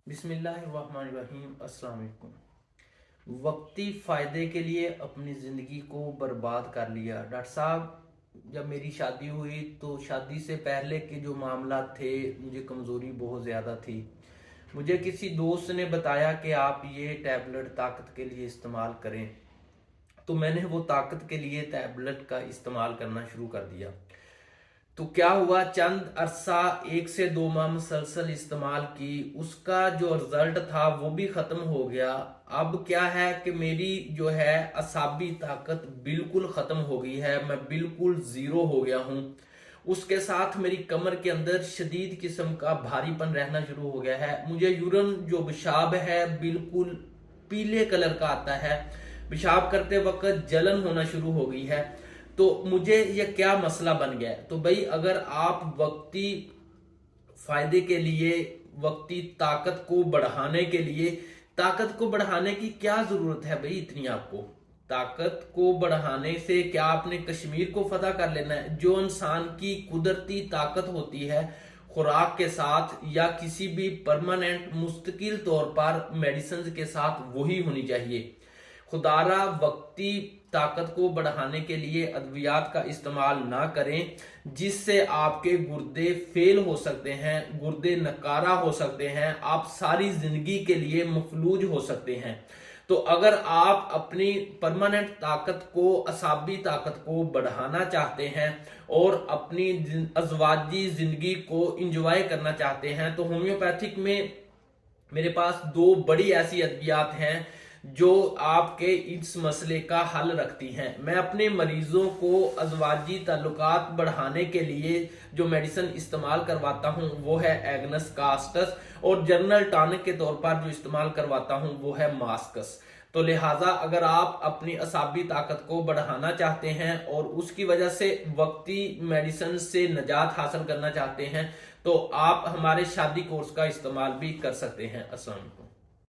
बिस्मिल्लाहिर्रहमानिर्रहीम। अस्सलाम वालेकुम। वक्ती फ़ायदे के लिए अपनी ज़िंदगी को बर्बाद कर लिया। डॉक्टर साहब, जब मेरी शादी हुई तो शादी से पहले के जो मामला थे, मुझे कमज़ोरी बहुत ज़्यादा थी। मुझे किसी दोस्त ने बताया कि आप ये टैबलेट ताकत के लिए इस्तेमाल करें, तो मैंने वो ताकत के लिए टैबलेट का इस्तेमाल करना शुरू कर दिया। तो क्या हुआ, चंद अरसा 1 से 2 माह मुसलसल इस्तेमाल की, उसका जो रिजल्ट था वो भी खत्म हो गया। अब क्या है कि मेरी जो है असाबी ताकत बिल्कुल खत्म हो गई है, मैं बिल्कुल जीरो हो गया हूँ। उसके साथ मेरी कमर के अंदर शदीद किस्म का भारीपन रहना शुरू हो गया है। मुझे यूरन जो पेशाब है बिल्कुल पीले कलर का आता है, पेशाब करते वक्त जलन होना शुरू हो गई है। तो मुझे ये क्या मसला बन गया है? तो भाई, अगर आप वक्ती फायदे के लिए, वक्ती ताकत को बढ़ाने के लिए, ताकत को बढ़ाने की क्या जरूरत है भाई इतनी? आपको ताकत को बढ़ाने से क्या आपने कश्मीर को फतह कर लेना है? जो इंसान की कुदरती ताकत होती है, खुराक के साथ या किसी भी परमानेंट मुस्तकिल तौर पर मेडिसिन के साथ, वही होनी चाहिए। खुदारा वक्ती ताकत को बढ़ाने के लिए अद्वियात का इस्तेमाल ना करें, जिससे आपके गुर्दे फेल हो सकते हैं, गुर्दे नकारा हो सकते हैं, आप सारी जिंदगी के लिए मफलूज हो सकते हैं। तो अगर आप अपनी परमानेंट ताकत को, असाबी ताकत को बढ़ाना चाहते हैं और अपनी अजवाजी जिंदगी को इंजॉय करना चाहते हैं, तो होम्योपैथिक में मेरे पास 2 बड़ी ऐसी अद्वियात हैं जो आपके इस मसले का हल रखती हैं। मैं अपने मरीजों को अजवाजी ताल्लुकात बढ़ाने के लिए जो मेडिसिन इस्तेमाल करवाता हूं वो है एग्नस कास्टस, और जनरल टॉनिक के तौर पर जो इस्तेमाल करवाता हूं वो है मास्कस। तो लिहाजा अगर आप अपनी असाबी ताकत को बढ़ाना चाहते हैं और उसकी वजह से वक्ती मेडिसिन से निजात हासिल करना चाहते हैं, तो आप हमारे शादी कोर्स का इस्तेमाल भी कर सकते हैं। अस्सलाम वालेकुम।